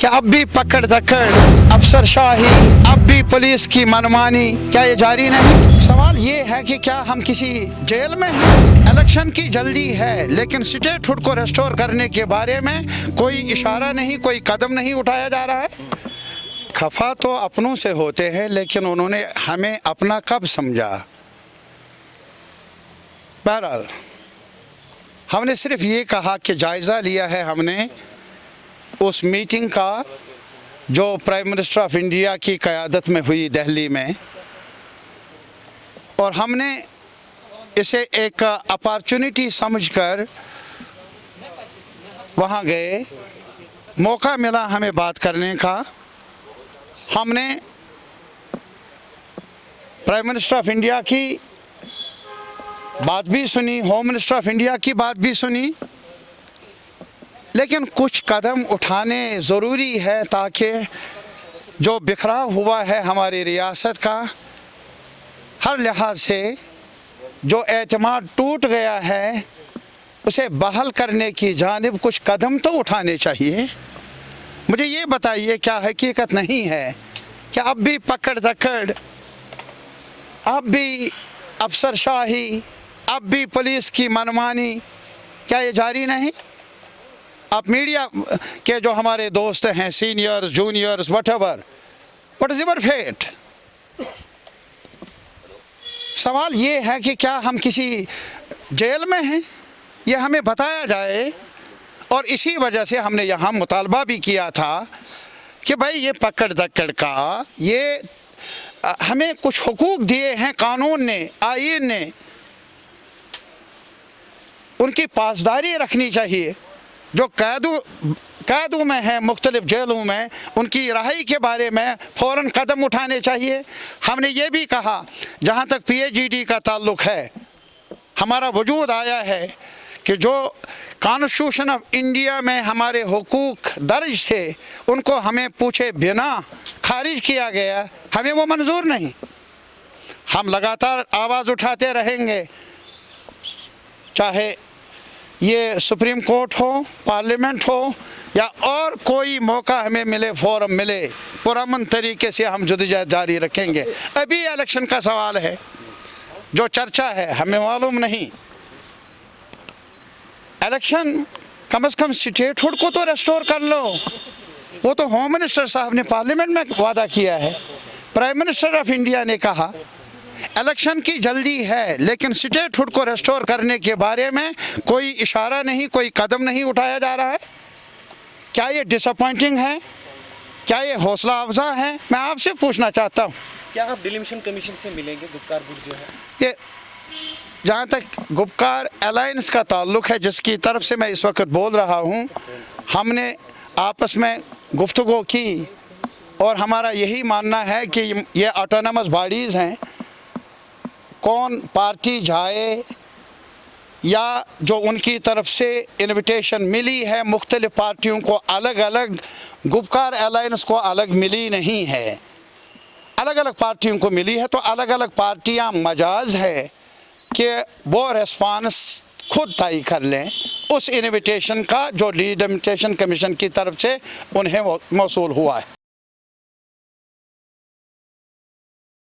क्या अब भी पकड़ धकड़, अफसरशाही, अब भी पुलिस की मनमानी, क्या ये जारी नहीं? सवाल ये है कि क्या हम किसी जेल में हैं? इलेक्शन की जल्दी है, लेकिन स्टेटहुड को रेस्टोर करने के बारे में कोई इशारा नहीं, कोई कदम नहीं उठाया जा रहा है। खफा तो अपनों से होते हैं, लेकिन उन्होंने हमें अपना कब समझा? बहरहाल हमने सिर्फ ये कहा कि जायज़ा लिया है हमने उस मीटिंग का जो प्राइम मिनिस्टर ऑफ इंडिया की क़यादत में हुई दिल्ली में, और हमने इसे एक अपॉर्चुनिटी समझकर वहाँ गए। मौका मिला हमें बात करने का। हमने प्राइम मिनिस्टर ऑफ इंडिया की बात भी सुनी, होम मिनिस्टर ऑफ इंडिया की बात भी सुनी, लेकिन कुछ कदम उठाने ज़रूरी है ताकि जो बिखराव हुआ है हमारी रियासत का, हर लिहाज से जो एतमाद टूट गया है, उसे बहाल करने की जानिब कुछ कदम तो उठाने चाहिए। मुझे ये बताइए, क्या हकीकत नहीं है कि अब भी पकड़ धकड़, अब भी अफसरशाही, अब भी पुलिस की मनमानी, क्या ये जारी नहीं? आप मीडिया के जो हमारे दोस्त हैं, seniors, juniors, whatever, what is your fate? सवाल ये है कि क्या हम किसी जेल में हैं? ये हमें बताया जाए। और इसी वजह से हमने यहाँ मुतालबा भी किया था कि भाई ये पकड़ धकड़ का, ये हमें कुछ हुकूक दिए हैं कानून ने, आईन ने, उनकी पासदारी रखनी चाहिए। जो कैदों में हैं मुख्तलिफ जेलों में, उनकी रिहाई के बारे में फ़ौरन कदम उठाने चाहिए। हमने ये भी कहा, जहाँ तक PhD का ताल्लुक़ है, हमारा वजूद आया है कि जो कॉन्स्टिट्यूशन ऑफ इंडिया में हमारे हुकूक दर्ज थे, उनको हमें पूछे बिना खारिज किया गया, हमें वो मंजूर नहीं। हम लगातार आवाज़ उठाते रहेंगे, चाहे ये सुप्रीम कोर्ट हो, पार्लियामेंट हो, या और कोई मौका हमें मिले, फोरम मिले, पुरअमन तरीके से हम जद्दोजहद जारी रखेंगे। अभी इलेक्शन का सवाल है, जो चर्चा है हमें मालूम नहीं। इलेक्शन कम से कम स्टेटहुड को तो रेस्टोर कर लो। वो तो होम मिनिस्टर साहब ने पार्लियामेंट में वादा किया है। प्राइम मिनिस्टर ऑफ इंडिया ने कहा इलेक्शन की जल्दी है, लेकिन स्टेटहुड को रेस्टोर करने के बारे में कोई इशारा नहीं, कोई कदम नहीं उठाया जा रहा है। क्या ये डिसअपॉइंटिंग है? क्या ये हौसला अफजा है? मैं आपसे पूछना चाहता हूँ, क्या आप डिलिमिशन कमीशन से मिलेंगे? गुपकार गुट जो है, ये जहाँ तक गुपकार अलायंस का ताल्लुक़ है, जिसकी तरफ से मैं इस वक्त बोल रहा हूँ, हमने आपस में गुफ्तगू की और हमारा यही मानना है कि ये ऑटोनमस बॉडीज़ हैं। कौन पार्टी जाए या जो उनकी तरफ से इनविटेशन मिली है मुख्तलिफ पार्टियों को अलग अलग, गुपकार अलायंस को अलग मिली नहीं है, अलग अलग पार्टियों को मिली है। तो अलग अलग पार्टियां मजाज है कि वो रेस्पॉन्स खुद तय कर लें उस इनविटेशन का जो लीड इनविटेशन कमीशन की तरफ से उन्हें मौसूल हुआ है।